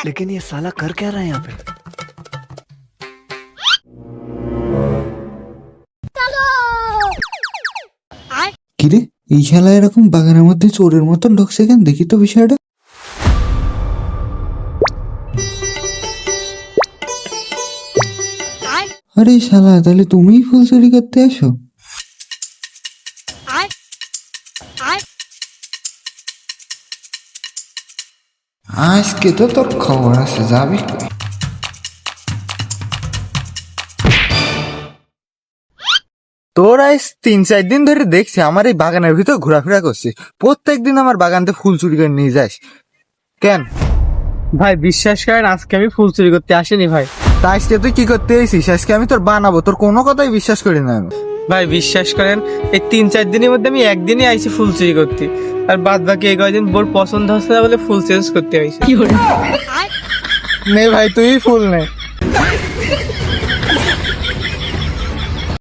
लेकिन ये साला कर क्या रहा है यहाँ पे? কিরে এই শালা এরকম বাগানের মধ্যে চোরের মতন ঢুকছে কেন, দেখি তো বিষয়টা। আরে শালা, তাহলে তুমিই ফুল চুরি করতে আসো? আজকে তো তোর খবর আছে, যাবি কই? তোর আজ 3-4 দিন ধরে দেখছি আমার এই বাগানের ভিতর ঘোরাফেরা করছিস, প্রত্যেকদিন আমার বাগানতে ফুল চুরি করে নিয়ে যাস কেন? ভাই বিশ্বাস করেন, আজকে আমি ফুল চুরি করতে আসিনি ভাই। তা আজকে তুই কি করতে এসেছিস? আজকে আমি তোর বানাবো, তোর কোনো কথাই বিশ্বাস করি না আমি। ভাই বিশ্বাস করেন, এই 3-4 দিনের মধ্যে আমি একদিনই আইছি ফুল চুরি করতে, আর বাদ বাকি এই কয়দিন বোর পছন্দ হচ্ছে না বলে ফুল চেঞ্জ করতে আইছি। নে ভাই, তুই ফুল নে।